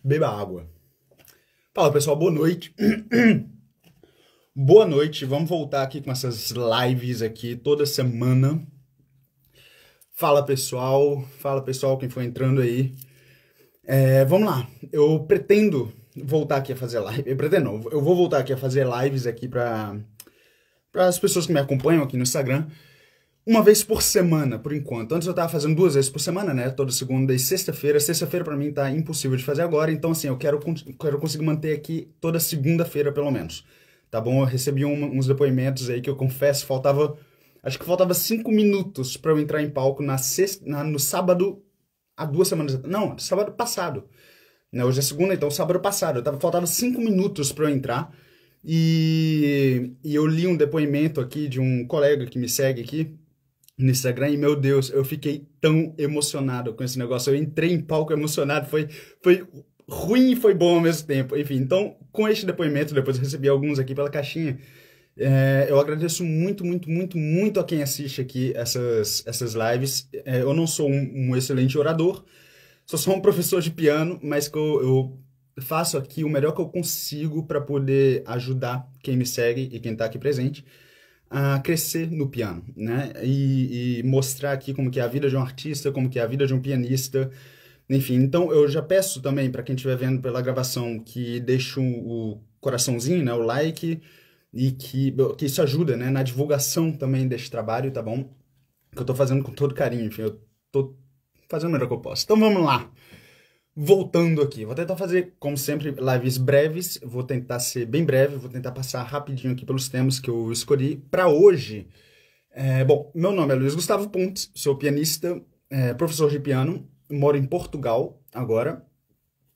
Beba água. Fala pessoal, boa noite. Boa noite, vamos voltar aqui com essas lives aqui toda semana. Fala pessoal, quem foi entrando aí. Vamos lá, eu pretendo voltar aqui a fazer live. Eu vou voltar aqui a fazer lives aqui para as pessoas que me acompanham aqui no Instagram. Uma vez por semana, por enquanto. Antes eu tava fazendo 2 vezes por semana, né? Toda segunda e sexta-feira. Sexta-feira pra mim tá impossível de fazer agora, então assim, eu quero conseguir manter aqui toda segunda-feira pelo menos. Tá bom? Eu recebi uns depoimentos aí que eu confesso, acho que faltava 5 minutos pra eu entrar em palco no sábado, há 2 semanas, não, sábado passado. Né? Hoje é segunda, então sábado passado. Faltava 5 minutos pra eu entrar. E eu li um depoimento aqui de um colega que me segue aqui no Instagram, e meu Deus, eu fiquei tão emocionado com esse negócio. Eu entrei em palco emocionado, foi ruim e foi bom ao mesmo tempo. Enfim, então, com este depoimento, depois eu recebi alguns aqui pela caixinha, eu agradeço muito, muito, muito, muito a quem assiste aqui essas lives. Eu não sou um excelente orador, sou só um professor de piano, mas que eu faço aqui o melhor que eu consigo para poder ajudar quem me segue e quem está aqui presente a crescer no piano, né? E mostrar aqui como que é a vida de um artista, como que é a vida de um pianista, enfim. Então eu já peço também para quem estiver vendo pela gravação que deixe o coraçãozinho, né, o like, e que isso ajuda, né, na divulgação também deste trabalho, tá bom? Que eu tô fazendo com todo carinho, enfim, eu tô fazendo o melhor que eu posso. Então vamos lá. Voltando aqui, vou tentar fazer, como sempre, lives breves, vou tentar ser bem breve, vou tentar passar rapidinho aqui pelos temas que eu escolhi para hoje. Bom, meu nome é Luiz Gustavo Pontes, sou pianista, professor de piano, moro em Portugal agora,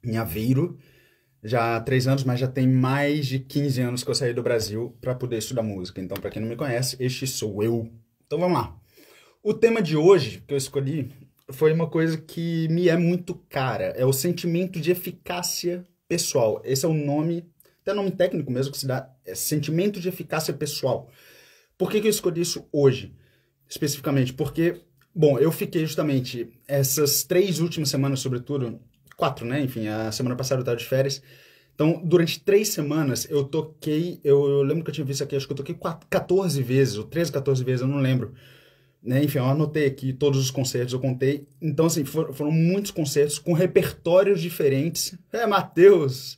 em Aveiro, já há 3 anos, mas já tem mais de 15 anos que eu saí do Brasil para poder estudar música. Então, para quem não me conhece, este sou eu. Então vamos lá. O tema de hoje que eu escolhi foi uma coisa que me é muito cara. É o sentimento de eficácia pessoal. Esse é o nome, até nome técnico mesmo que se dá, é sentimento de eficácia pessoal. Por que eu escolhi isso hoje, especificamente? Porque, bom, eu fiquei justamente essas 3 últimas semanas, sobretudo, 4, né? Enfim, a semana passada eu estava de férias. Então, durante 3 semanas, eu toquei, eu lembro que eu tinha visto aqui, acho que eu toquei 14 vezes, ou 13, 14 vezes, eu não lembro. Né? Enfim, eu anotei aqui todos os concertos, eu contei. Então, assim, foram muitos concertos com repertórios diferentes. Matheus!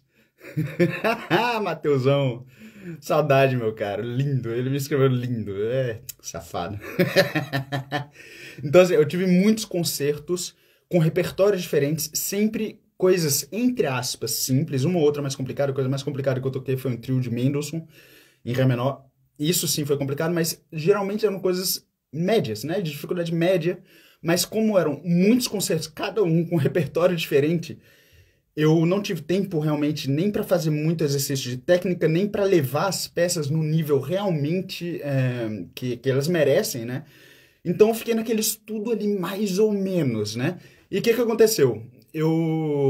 Matheusão! Saudade, meu cara. Lindo. Ele me escreveu lindo. Safado. Então, assim, eu tive muitos concertos com repertórios diferentes, sempre coisas, entre aspas, simples. Uma ou outra mais complicada. A coisa mais complicada que eu toquei foi um trio de Mendelssohn, em Ré menor. Isso sim foi complicado, mas geralmente eram coisas médias, né, de dificuldade média, mas como eram muitos concertos, cada um com um repertório diferente, eu não tive tempo realmente nem para fazer muito exercício de técnica, nem para levar as peças no nível realmente que elas merecem, né? Então eu fiquei naquele estudo ali mais ou menos, né? E o que aconteceu?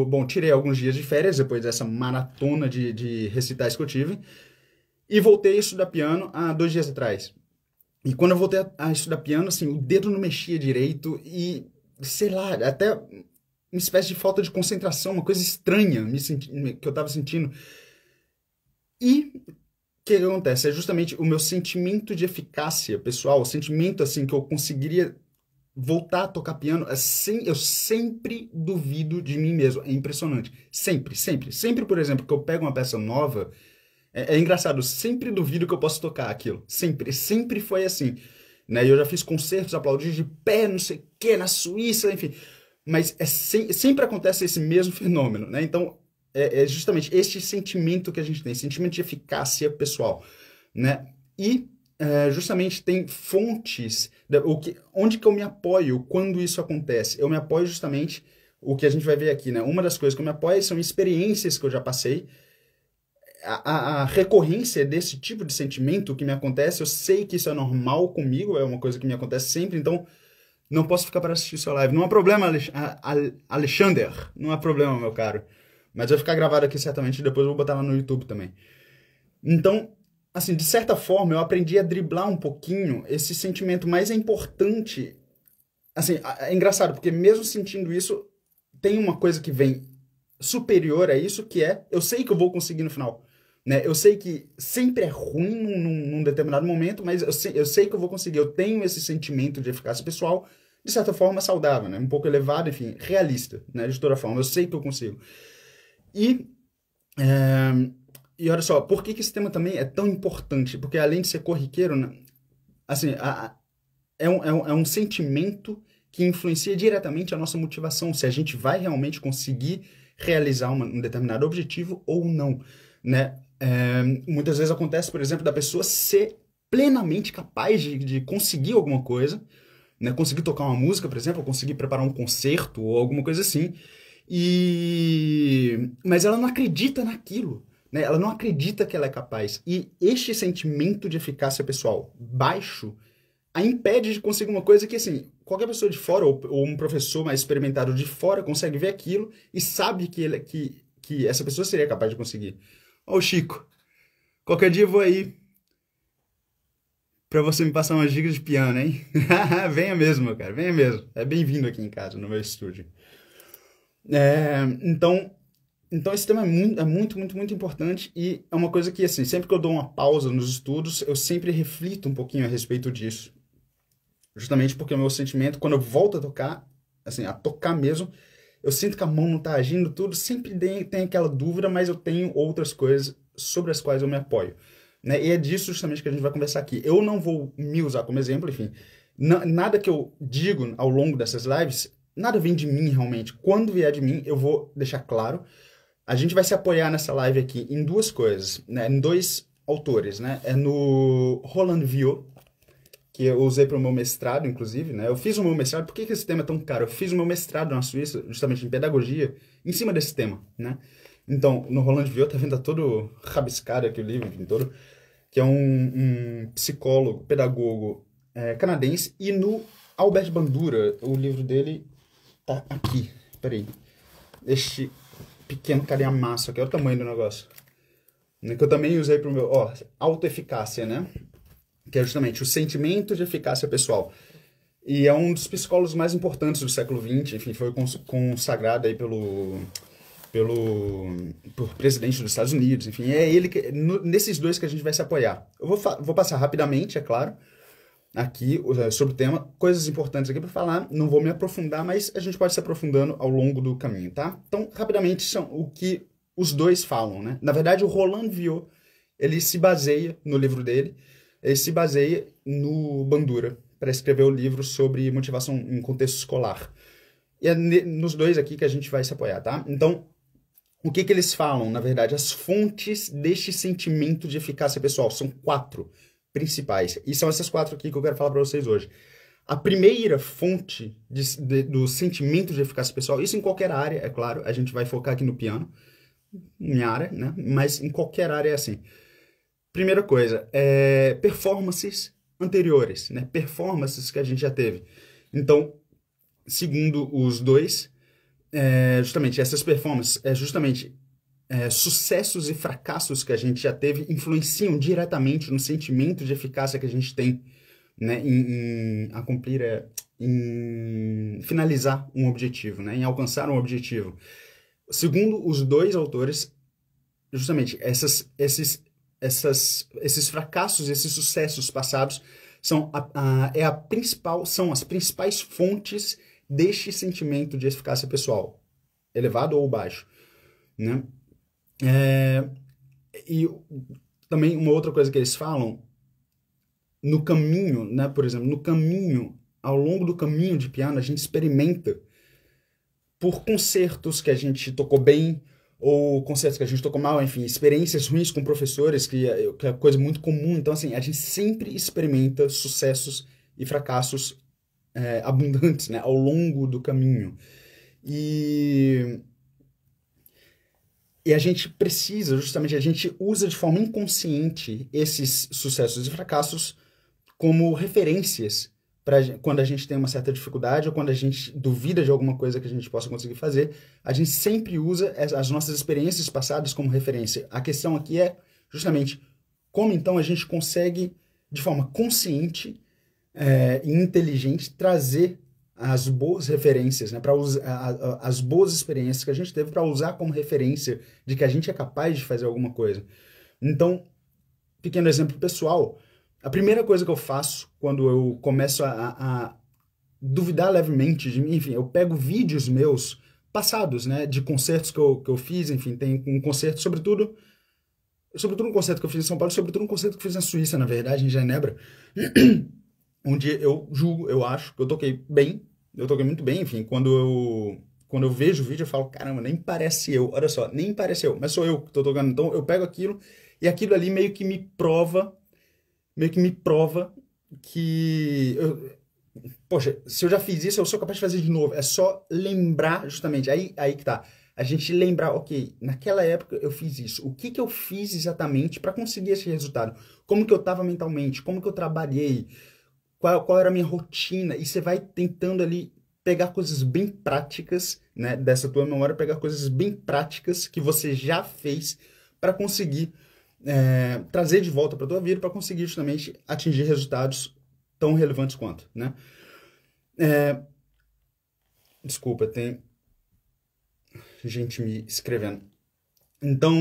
Bom, tirei alguns dias de férias depois dessa maratona de recitais que eu tive e voltei a estudar piano há 2 dias atrás. E quando eu voltei a estudar piano, assim, o dedo não mexia direito e, sei lá, até uma espécie de falta de concentração, uma coisa estranha que eu tava sentindo. E o que acontece? É justamente o meu sentimento de eficácia pessoal, o sentimento, assim, que eu conseguiria voltar a tocar piano. Eu sempre duvido de mim mesmo, é impressionante. Sempre, sempre. Sempre, por exemplo, que eu pego uma peça nova... É engraçado, eu sempre duvido que eu posso tocar aquilo. Sempre foi assim. Né? Eu já fiz concertos, aplaudi de pé, não sei o que, na Suíça, enfim. Mas sempre acontece esse mesmo fenômeno. Né? Então, é justamente este sentimento que a gente tem, sentimento de eficácia pessoal. Né? E justamente tem fontes, onde que eu me apoio quando isso acontece. Eu me apoio justamente, o que a gente vai ver aqui, né? Uma das coisas que eu me apoio são experiências que eu já passei. A recorrência desse tipo de sentimento que me acontece, eu sei que isso é normal comigo, é uma coisa que me acontece sempre, então não posso ficar para assistir sua live. Não há problema, Alexander, não há problema, meu caro. Mas vai ficar gravado aqui certamente, depois eu vou botar lá no YouTube também. Então, assim, de certa forma, eu aprendi a driblar um pouquinho esse sentimento, mas é importante. Assim, é engraçado, porque mesmo sentindo isso, tem uma coisa que vem superior a isso, que é, eu sei que eu vou conseguir no final, né? Eu sei que sempre é ruim num determinado momento, mas eu sei que eu vou conseguir. Eu tenho esse sentimento de eficácia pessoal, de certa forma, saudável, né? Um pouco elevado, enfim, realista, né? De toda forma, eu sei que eu consigo. E, é, e olha só, por que esse tema também é tão importante? Porque além de ser corriqueiro, né? Assim, é um sentimento que influencia diretamente a nossa motivação, se a gente vai realmente conseguir realizar um determinado objetivo ou não, né? Muitas vezes acontece, por exemplo, da pessoa ser plenamente capaz de conseguir alguma coisa, né? Conseguir tocar uma música, por exemplo, ou conseguir preparar um concerto ou alguma coisa assim, mas ela não acredita naquilo, né? Ela não acredita que ela é capaz. E este sentimento de eficácia pessoal baixo a impede de conseguir uma coisa que, assim, qualquer pessoa de fora, ou um professor mais experimentado de fora, consegue ver aquilo e sabe que essa pessoa seria capaz de conseguir. Ó, o Chico, qualquer dia eu vou aí pra você me passar umas dicas de piano, hein? Venha mesmo, meu cara, venha mesmo. É bem-vindo aqui em casa, no meu estúdio. Então, esse tema muito importante e é uma coisa que, assim, sempre que eu dou uma pausa nos estudos, eu sempre reflito um pouquinho a respeito disso. Justamente porque o meu sentimento, quando eu volto a tocar, assim, a tocar mesmo, eu sinto que a mão não tá agindo, tudo, sempre tem aquela dúvida, mas eu tenho outras coisas sobre as quais eu me apoio, né? E é disso justamente que a gente vai conversar aqui. Eu não vou me usar como exemplo, enfim, nada que eu digo ao longo dessas lives, nada vem de mim realmente. Quando vier de mim, eu vou deixar claro. A gente vai se apoiar nessa live aqui em duas coisas, né? Em dois autores, né? É no Roland Viau, que eu usei para o meu mestrado, inclusive, né? Eu fiz o meu mestrado, por que esse tema é tão caro? Eu fiz o meu mestrado na Suíça, justamente em pedagogia, em cima desse tema, né? Então, no Roland Viau, tá vendo, tá todo rabiscado aqui o livro, enfim, todo, que é um psicólogo, pedagogo canadense, e no Albert Bandura, o livro dele tá aqui, peraí, este pequeno calhamaço aqui, olha o tamanho do negócio, né? Que eu também usei para o meu, ó, autoeficácia, né? Que é justamente o sentimento de eficácia pessoal. E é um dos psicólogos mais importantes do século XX, enfim, foi consagrado aí por presidente dos Estados Unidos, enfim, é ele nesses dois que a gente vai se apoiar. Eu vou passar rapidamente, é claro, aqui sobre o tema, coisas importantes aqui para falar, não vou me aprofundar, mas a gente pode se aprofundando ao longo do caminho, tá? Então, rapidamente, são o que os dois falam, né? Na verdade, o Roland Viau, ele se baseia no livro dele, ele se baseia no Bandura para escrever o livro sobre motivação em contexto escolar. E é nos dois aqui que a gente vai se apoiar, tá? Então, o que eles falam, na verdade? As fontes deste sentimento de eficácia pessoal são 4 principais. E são essas 4 aqui que eu quero falar para vocês hoje. A primeira fonte do sentimento de eficácia pessoal, isso em qualquer área, é claro, a gente vai focar aqui no piano, minha área, né? Mas em qualquer área é assim. Primeira coisa, performances anteriores, né? Performances que a gente já teve. Então, segundo os dois, justamente essas performances, sucessos e fracassos que a gente já teve influenciam diretamente no sentimento de eficácia que a gente tem, né? Em finalizar um objetivo, né? Em alcançar um objetivo. Segundo os dois autores, justamente esses fracassos, esses sucessos passados são as principais fontes deste sentimento de eficácia pessoal, elevado ou baixo, né? E também uma outra coisa que eles falam, no caminho, né? Por exemplo, no caminho, ao longo do caminho de piano, a gente experimenta por concertos que a gente tocou bem, ou concertos que a gente tocou mal, enfim, experiências ruins com professores, que é coisa muito comum. Então, assim, a gente sempre experimenta sucessos e fracassos abundantes, né, ao longo do caminho. E a gente precisa, justamente, a gente usa de forma inconsciente esses sucessos e fracassos como referências quando a gente tem uma certa dificuldade ou quando a gente duvida de alguma coisa que a gente possa conseguir fazer, a gente sempre usa as nossas experiências passadas como referência. A questão aqui é justamente como então a gente consegue, de forma consciente e inteligente, trazer as boas referências, né, para usar as boas experiências que a gente teve para usar como referência de que a gente é capaz de fazer alguma coisa. Então, pequeno exemplo pessoal, a primeira coisa que eu faço quando eu começo a duvidar levemente de mim, enfim, eu pego vídeos meus passados, né, de concertos que eu fiz, enfim, tem um concerto, sobretudo um concerto que eu fiz em São Paulo, sobretudo um concerto que eu fiz na Suíça, na verdade, em Genebra, onde eu acho que eu toquei bem, eu toquei muito bem, enfim, quando eu vejo o vídeo eu falo, caramba, nem parece eu, olha só, nem parece eu, mas sou eu que tô tocando, então eu pego aquilo e aquilo ali meio que me prova que, poxa, se eu já fiz isso, eu sou capaz de fazer de novo, é só lembrar justamente, aí que tá, a gente lembrar, ok, naquela época eu fiz isso, o que que eu fiz exatamente para conseguir esse resultado, como que eu tava mentalmente, como que eu trabalhei, qual era a minha rotina, e você vai tentando ali pegar coisas bem práticas, né, dessa tua memória, pegar coisas bem práticas que você já fez para conseguir trazer de volta para tua vida, para conseguir justamente atingir resultados tão relevantes quanto, né? Desculpa, tem gente me escrevendo. Então,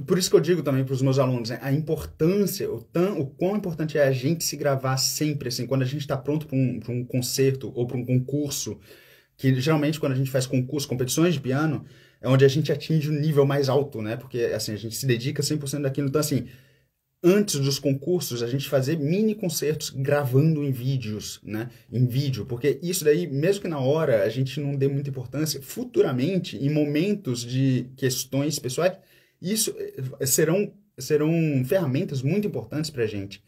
por isso que eu digo também para os meus alunos, né, a importância, o quão importante é a gente se gravar sempre, assim, quando a gente está pronto para um concerto ou para um concurso, que geralmente quando a gente faz concurso, competições de piano, é onde a gente atinge o nível mais alto, né? Porque, assim, a gente se dedica 100% daquilo. Então, assim, antes dos concursos, a gente fazer mini concertos gravando em vídeos, né? Em vídeo, porque isso daí, mesmo que na hora a gente não dê muita importância, futuramente, em momentos de questões pessoais, isso serão ferramentas muito importantes pra gente.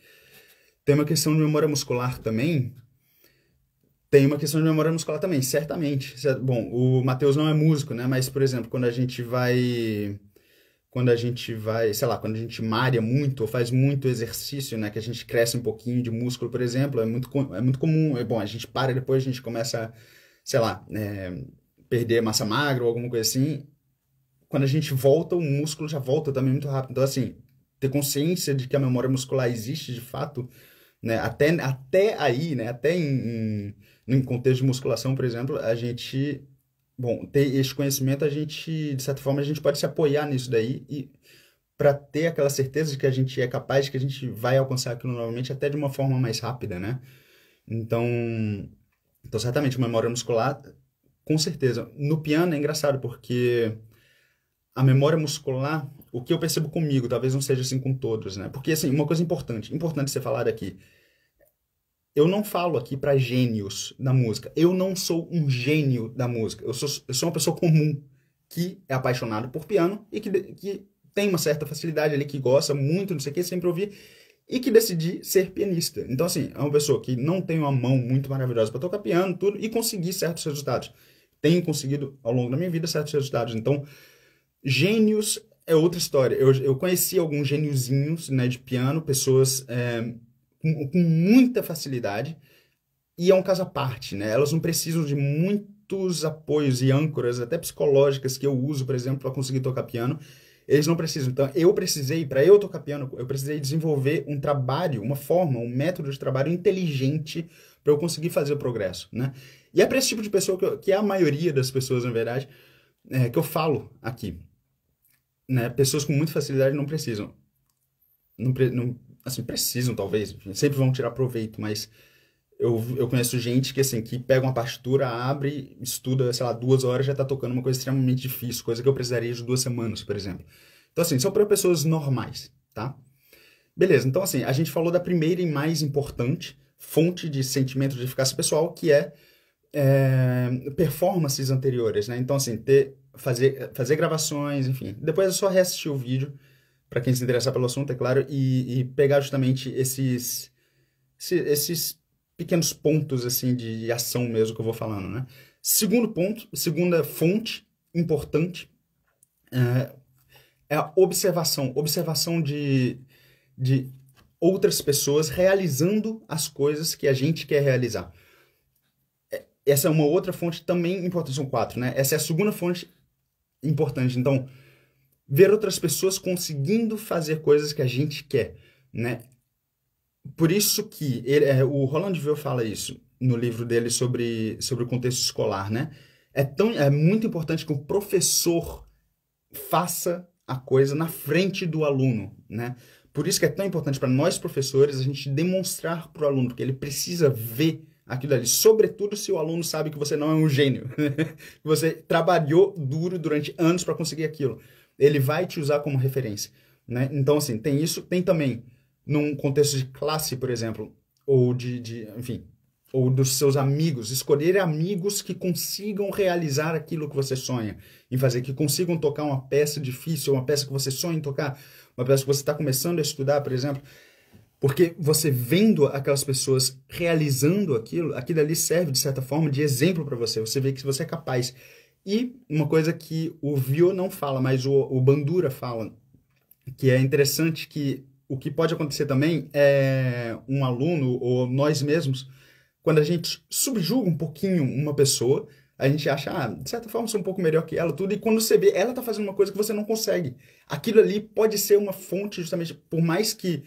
Tem uma questão de memória muscular também. Tem uma questão de memória muscular também, certamente. Bom, o Matheus não é músico, né? Mas, por exemplo, quando a gente vai, sei lá, quando a gente malha muito ou faz muito exercício, né, que a gente cresce um pouquinho de músculo, por exemplo, é muito comum, bom, a gente para e depois a gente começa, sei lá, perder massa magra ou alguma coisa assim, quando a gente volta, o músculo já volta também muito rápido. Então, assim, ter consciência de que a memória muscular existe de fato, né, até aí, né, até em contexto de musculação, por exemplo, a gente, bom, ter esse conhecimento, a gente, de certa forma, a gente pode se apoiar nisso daí e para ter aquela certeza de que a gente é capaz, de que a gente vai alcançar aquilo novamente até de uma forma mais rápida, né? Então, certamente, memória muscular, com certeza. No piano é engraçado, porque a memória muscular, o que eu percebo comigo, talvez não seja assim com todos, né? Porque, assim, uma coisa importante ser falada aqui, eu não falo aqui para gênios da música. Eu não sou um gênio da música. Eu sou uma pessoa comum que é apaixonado por piano e que tem uma certa facilidade ali, que gosta muito, não sei o que, sempre ouvir, e que decidi ser pianista. Então, assim, é uma pessoa que não tem uma mão muito maravilhosa para tocar piano, tudo, e conseguir certos resultados. Tenho conseguido, ao longo da minha vida, certos resultados. Então, gênios é outra história. Eu conheci alguns gêniozinhos, né, de piano, pessoas com muita facilidade, e é um caso à parte, né? Elas não precisam de muitos apoios e âncoras, até psicológicas, que eu uso, por exemplo, para conseguir tocar piano. Eles não precisam. Então, para eu tocar piano, eu precisei desenvolver um trabalho, uma forma, um método de trabalho inteligente para eu conseguir fazer o progresso, né? E é para esse tipo de pessoa que é a maioria das pessoas, na verdade, que eu falo aqui, né? Pessoas com muita facilidade não precisam. Não, assim, precisam, talvez, enfim, sempre vão tirar proveito, mas eu conheço gente que, assim, que pega uma partitura, abre, estuda, sei lá, 2 horas, já tá tocando uma coisa extremamente difícil, coisa que eu precisaria de 2 semanas, por exemplo. Então, assim, são para pessoas normais, tá? Beleza, então, assim, a gente falou da primeira e mais importante fonte de sentimento de eficácia pessoal, que é performances anteriores, né? Então, assim, fazer gravações, enfim. Depois é só reassistir o vídeo, para quem se interessar pelo assunto, é claro, e pegar justamente esses pequenos pontos, assim, de ação mesmo que eu vou falando, né? Segundo ponto, segunda fonte importante é a observação. Observação de outras pessoas realizando as coisas que a gente quer realizar. Essa é uma outra fonte também importante, são 4, né? Essa é a segunda fonte importante. Então, ver outras pessoas conseguindo fazer coisas que a gente quer, né? Por isso que o Roland Will fala isso. no livro dele sobre o contexto escolar, né? É muito importante que o professor faça a coisa na frente do aluno, né? Por isso que é tão importante para nós professores a gente demonstrar para o aluno, porque ele precisa ver aquilo ali, sobretudo se o aluno sabe que você não é um gênio, que você trabalhou duro durante anos para conseguir aquilo. Ele vai te usar como referência, né? Então, assim, tem isso, tem também num contexto de classe, por exemplo, ou enfim, ou dos seus amigos, escolher amigos que consigam realizar aquilo que você sonha em fazer, que consigam tocar uma peça difícil, uma peça que você sonha em tocar, uma peça que você está começando a estudar, por exemplo, porque você vendo aquelas pessoas realizando aquilo, aquilo ali serve, de certa forma, de exemplo para você, você vê que você é capaz. E uma coisa que o Vio não fala, mas o Bandura fala, que é interessante, que o que pode acontecer também é um aluno, ou nós mesmos, quando a gente subjuga um pouquinho uma pessoa, a gente acha, de certa forma, sou um pouco melhor que ela, tudo, e quando você vê, ela tá fazendo uma coisa que você não consegue. Aquilo ali pode ser uma fonte, justamente, por mais que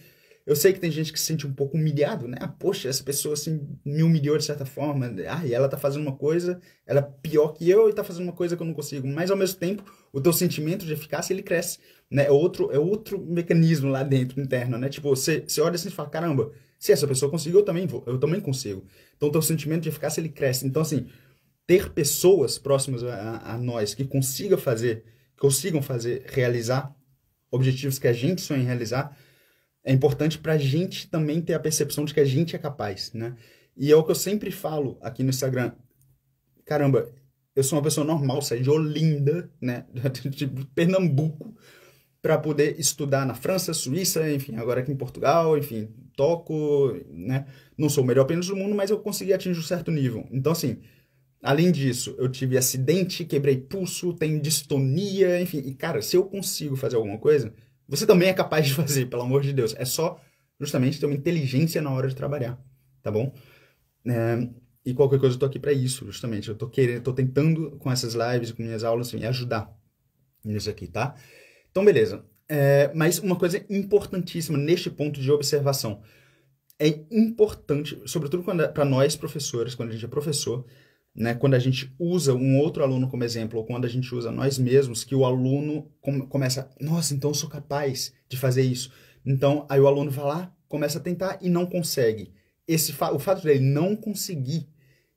eu sei que tem gente que se sente um pouco humilhado, né? Poxa, essa pessoa, assim, me humilhou de certa forma. E ela tá fazendo uma coisa, ela é pior que eu e tá fazendo uma coisa que eu não consigo. Mas, ao mesmo tempo, o teu sentimento de eficácia, ele cresce, né? É outro mecanismo lá dentro, interno, né? Tipo, você olha assim e fala, caramba, se essa pessoa conseguiu, eu também consigo. Então, o teu sentimento de eficácia, ele cresce. Então, assim, ter pessoas próximas a nós que consigam fazer, realizar objetivos que a gente sonha em realizar, é importante para a gente também ter a percepção de que a gente é capaz, né? E é o que eu sempre falo aqui no Instagram. Caramba, eu sou uma pessoa normal, saí de Olinda, né? De Pernambuco, para poder estudar na França, Suíça, enfim, agora aqui em Portugal, enfim, toco, né? Não sou o melhor pianista do mundo, mas eu consegui atingir um certo nível. Então, assim, além disso, eu tive acidente, quebrei pulso, tenho distonia, enfim. E, cara, se eu consigo fazer alguma coisa, você também é capaz de fazer, pelo amor de Deus. É só, justamente, ter uma inteligência na hora de trabalhar, tá bom? E qualquer coisa eu tô aqui para isso, justamente. Eu tô tentando, com essas lives, com minhas aulas, enfim, ajudar nisso aqui, tá? Então, beleza. Mas uma coisa importantíssima neste ponto de observação. É importante, sobretudo para nós professores, quando a gente é professor, né, quando a gente usa um outro aluno como exemplo, ou quando a gente usa nós mesmos, que o aluno começa, nossa, então eu sou capaz de fazer isso. Então, aí o aluno vai lá, começa a tentar e não consegue. O fato dele não conseguir,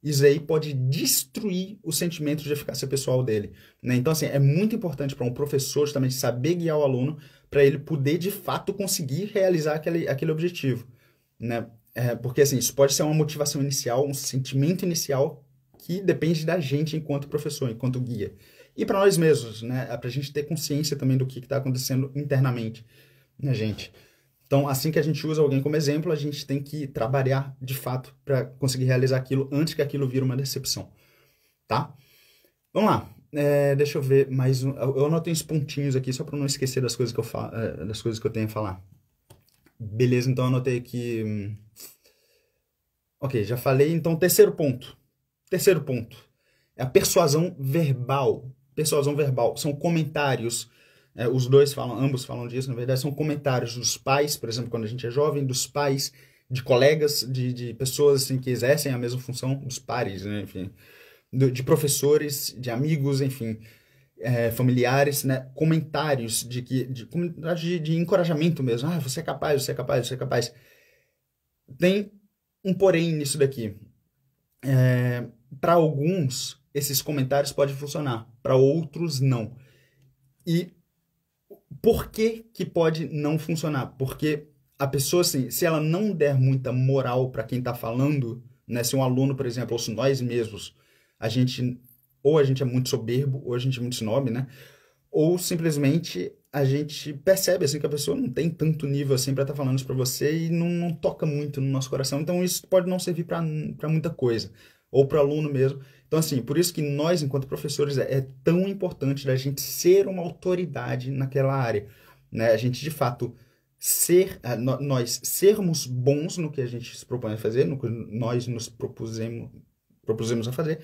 isso aí pode destruir o sentimento de eficácia pessoal dele, né? Então, assim, é muito importante para um professor justamente saber guiar o aluno para ele poder, de fato, conseguir realizar aquele objetivo, né? Porque, assim, isso pode ser uma motivação inicial, um sentimento inicial que depende da gente enquanto professor, enquanto guia. E para nós mesmos, né? Para a gente ter consciência também do que está acontecendo internamente, né, gente? Então, assim que a gente usa alguém como exemplo, a gente tem que trabalhar de fato para conseguir realizar aquilo antes que aquilo vire uma decepção, tá? Vamos lá. Deixa eu ver mais um. Eu anotei uns pontinhos aqui só para não esquecer das coisas que eu falo, das coisas que eu tenho a falar. Beleza, então eu anotei aqui. Ok, já falei. Então, terceiro ponto. Terceiro ponto é a persuasão verbal. Persuasão verbal são comentários. Ambos falam disso, na verdade, são comentários dos pais, por exemplo, quando a gente é jovem, dos pais, de colegas, de pessoas assim, que exercem a mesma função, dos pares, né, enfim, de professores, de amigos, enfim, familiares, né, comentários de encorajamento mesmo. Você é capaz, você é capaz, você é capaz. Tem um porém nisso daqui. Para alguns, esses comentários podem funcionar, para outros, não. E por que que pode não funcionar? Porque a pessoa, assim, se ela não der muita moral para quem está falando, né, se um aluno, por exemplo, ou se nós mesmos, ou a gente é muito soberbo, ou a gente é muito snob, né? Ou simplesmente a gente percebe assim que a pessoa não tem tanto nível assim para estar falando isso para você e não toca muito no nosso coração. Então isso pode não servir para muita coisa, ou para o aluno mesmo. Então assim, por isso que nós, enquanto professores, é tão importante a gente ser uma autoridade naquela área, né? A gente de fato nós sermos bons no que a gente se propõe a fazer, no que nós nos propusemos a fazer.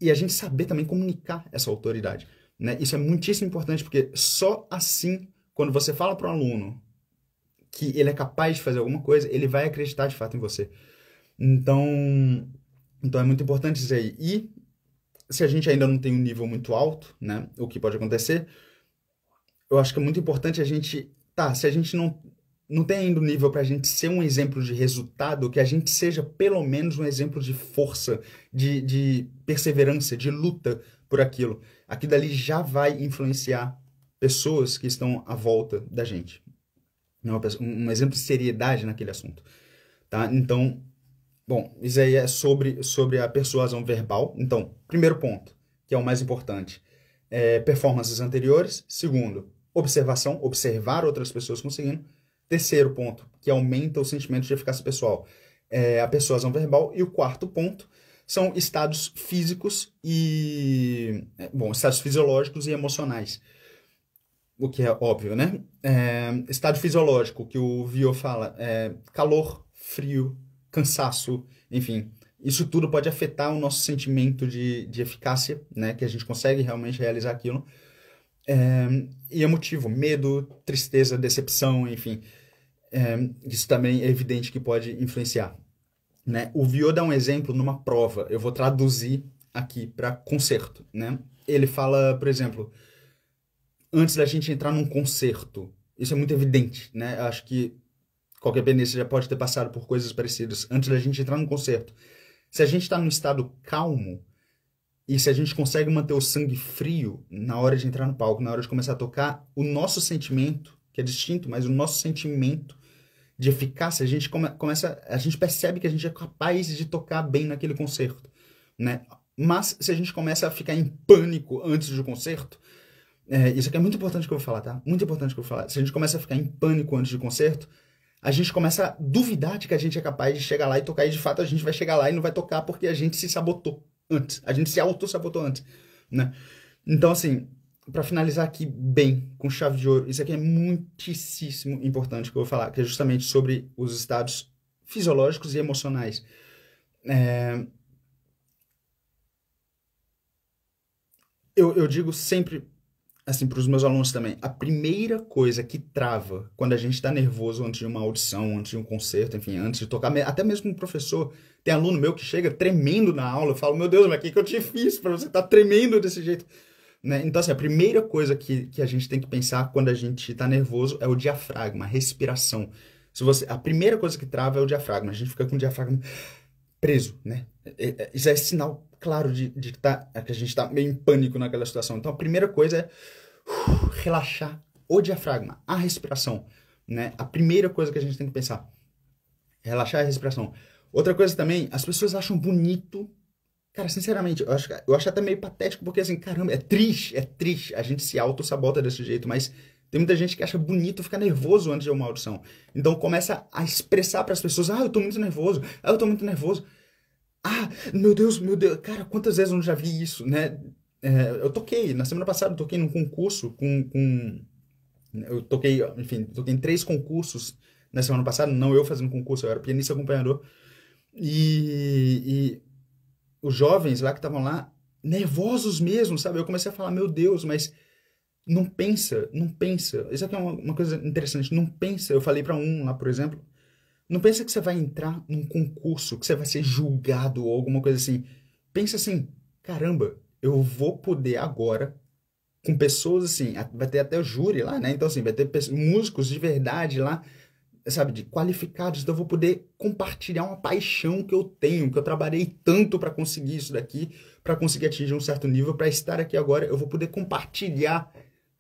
E a gente saber também comunicar essa autoridade, né? Isso é muitíssimo importante, porque só assim, quando você fala para um aluno que ele é capaz de fazer alguma coisa, ele vai acreditar de fato em você, Então, então é muito importante isso aí. E se a gente ainda não tem um nível muito alto, né, o que pode acontecer, eu acho que é muito importante a gente, tá, se a gente não tem ainda o nível para a gente ser um exemplo de resultado, que a gente seja pelo menos um exemplo de força, de perseverança, de luta por aquilo. Aquilo dali já vai influenciar pessoas que estão à volta da gente. Um exemplo de seriedade naquele assunto, tá? Então, bom, isso aí é sobre a persuasão verbal. Então, primeiro ponto, que é o mais importante, performances anteriores. Segundo, observação, observar outras pessoas conseguindo. Terceiro ponto, que aumenta o sentimento de eficácia pessoal, a persuasão verbal. E o quarto ponto são estados físicos estados fisiológicos e emocionais. O que é óbvio, né? Estado fisiológico, que o Vio fala, calor, frio, cansaço, enfim. Isso tudo pode afetar o nosso sentimento de eficácia, né? Que a gente consegue realmente realizar aquilo. E emotivo, medo, tristeza, decepção, enfim. Isso também é evidente que pode influenciar, né? O Vio dá um exemplo numa prova. Eu vou traduzir aqui para concerto, né? Ele fala, por exemplo, antes da gente entrar num concerto. Isso é muito evidente, né? Eu acho que qualquer penista já pode ter passado por coisas parecidas. Antes da gente entrar num concerto. Se a gente está num estado calmo, e se a gente consegue manter o sangue frio na hora de entrar no palco, na hora de começar a tocar, o nosso sentimento, que é distinto, mas o nosso sentimento de eficácia, a gente percebe que a gente é capaz de tocar bem naquele concerto, né? Mas se a gente começa a ficar em pânico antes do concerto, isso aqui é muito importante que eu vou falar, tá? Muito importante que eu vou falar. Se a gente começa a ficar em pânico antes do concerto, a gente começa a duvidar de que a gente é capaz de chegar lá e tocar, e de fato a gente vai chegar lá e não vai tocar porque a gente se sabotou antes. A gente se auto-sabotou antes, né? Então, assim, para finalizar aqui bem, com chave de ouro, isso aqui é muitíssimo importante que eu vou falar, que é justamente sobre os estados fisiológicos e emocionais. Eu digo sempre assim, para os meus alunos também, a primeira coisa que trava quando a gente está nervoso antes de uma audição, antes de um concerto, enfim, antes de tocar, até mesmo um professor, tem aluno meu que chega tremendo na aula, eu falo, meu Deus, mas o que eu te fiz para você estar tremendo desse jeito? Né? Então, assim, a primeira coisa que a gente tem que pensar quando a gente está nervoso é o diafragma, a respiração. A primeira coisa que trava é o diafragma, a gente fica com o diafragma preso, né? Isso é sinal claro que a gente está meio em pânico naquela situação. Então, a primeira coisa é relaxar o diafragma, a respiração, né? A primeira coisa que a gente tem que pensar, relaxar a respiração. Outra coisa também, as pessoas acham bonito, cara, sinceramente, eu acho até meio patético, porque assim, caramba, é triste a gente se auto-sabota desse jeito, mas tem muita gente que acha bonito ficar nervoso antes de uma audição. Então começa a expressar para as pessoas, eu tô muito nervoso, eu tô muito nervoso. Meu Deus, cara, quantas vezes eu não já vi isso, né? Na semana passada eu toquei num concurso eu toquei, enfim, toquei em 3 concursos na semana passada, não eu fazendo concurso, eu era pianista acompanhador, e os jovens lá que estavam lá, nervosos mesmo, sabe? Eu comecei a falar, meu Deus, mas não pensa, não pensa. Isso aqui é uma coisa interessante, não pensa. Eu falei para um lá, por exemplo, não pensa que você vai entrar num concurso, que você vai ser julgado ou alguma coisa assim. Pensa assim, caramba, eu vou poder agora, com pessoas assim, vai ter até o júri lá, né? Então assim, vai ter músicos de verdade lá, sabe, de qualificados, então eu vou poder compartilhar uma paixão que eu tenho, que eu trabalhei tanto para conseguir isso daqui, para conseguir atingir um certo nível, para estar aqui agora, eu vou poder compartilhar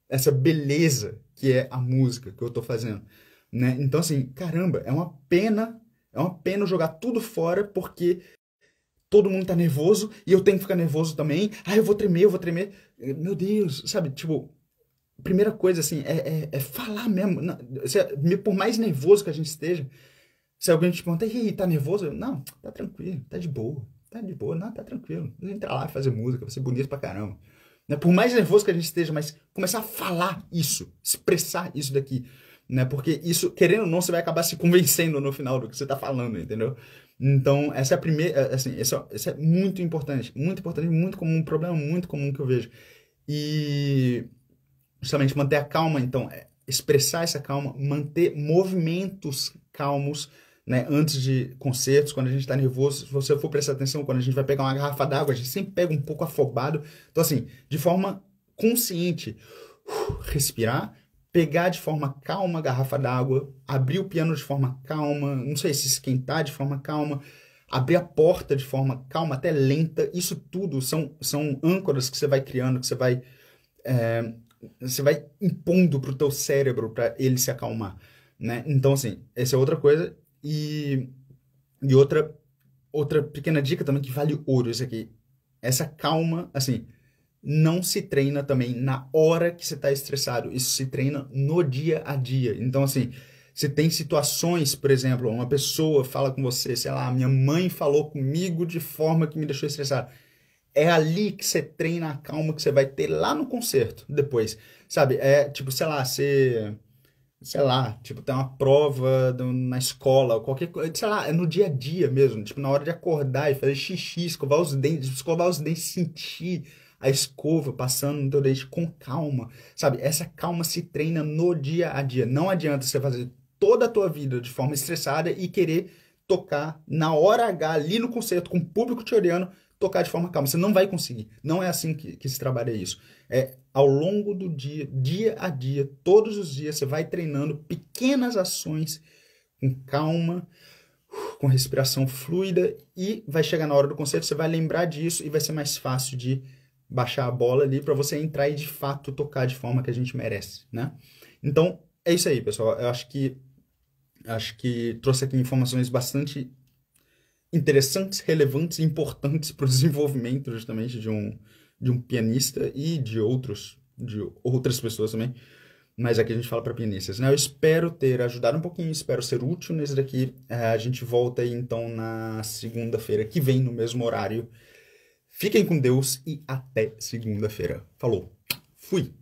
essa beleza que é a música que eu tô fazendo, né? Então assim, caramba, é uma pena jogar tudo fora porque todo mundo tá nervoso e eu tenho que ficar nervoso também. Eu vou tremer, eu vou tremer. Meu Deus, sabe, tipo, primeira coisa, assim, é falar mesmo. Por mais nervoso que a gente esteja, se alguém te pergunta, e aí, tá nervoso? Não, tá tranquilo, tá de boa. Tá de boa, não, tá tranquilo. Vamos entrar lá e fazer música, vai ser bonito pra caramba. Né? Por mais nervoso que a gente esteja, mas começar a falar isso, expressar isso daqui, né? Porque isso, querendo ou não, você vai acabar se convencendo no final do que você tá falando, entendeu? Então, essa é a primeira, assim, isso é muito importante, muito comum, um problema muito comum que eu vejo. E justamente manter a calma, então, expressar essa calma, manter movimentos calmos, né? Antes de concertos, quando a gente tá nervoso, se você for prestar atenção, quando a gente vai pegar uma garrafa d'água, a gente sempre pega um pouco afobado. Então, assim, de forma consciente, respirar, pegar de forma calma a garrafa d'água, abrir o piano de forma calma, não sei, se esquentar de forma calma, abrir a porta de forma calma, até lenta. Isso tudo são âncoras que você vai criando, que você vai impondo pro teu cérebro para ele se acalmar, né? Então, assim, essa é outra coisa. E outra pequena dica também que vale ouro isso aqui. Essa calma, assim, não se treina também na hora que você está estressado. Isso se treina no dia a dia. Então, assim, você tem situações, por exemplo, uma pessoa fala com você, sei lá, minha mãe falou comigo de forma que me deixou estressado. É ali que você treina a calma que você vai ter lá no concerto depois, sabe? É tipo, sei lá, tipo, tem uma prova na escola, qualquer coisa, sei lá, é no dia a dia mesmo, tipo, na hora de acordar e fazer xixi, escovar os dentes, sentir a escova passando no teu dente com calma, sabe? Essa calma se treina no dia a dia. Não adianta você fazer toda a tua vida de forma estressada e querer tocar na hora H, ali no concerto, com o público te olhando, tocar de forma calma. Você não vai conseguir. Não é assim que se trabalha isso. É ao longo do dia, dia a dia, todos os dias, você vai treinando pequenas ações com calma, com respiração fluida, e vai chegar na hora do concerto, você vai lembrar disso e vai ser mais fácil de baixar a bola ali para você entrar e de fato tocar de forma que a gente merece, né? Então, é isso aí, pessoal. Eu acho que trouxe aqui informações bastante interessantes, relevantes e importantes para o desenvolvimento justamente de um pianista e de outras pessoas também. Mas aqui a gente fala para pianistas, né? Eu espero ter ajudado um pouquinho, espero ser útil nesse daqui. A gente volta aí então na segunda-feira que vem, no mesmo horário. Fiquem com Deus e até segunda-feira. Falou. Fui.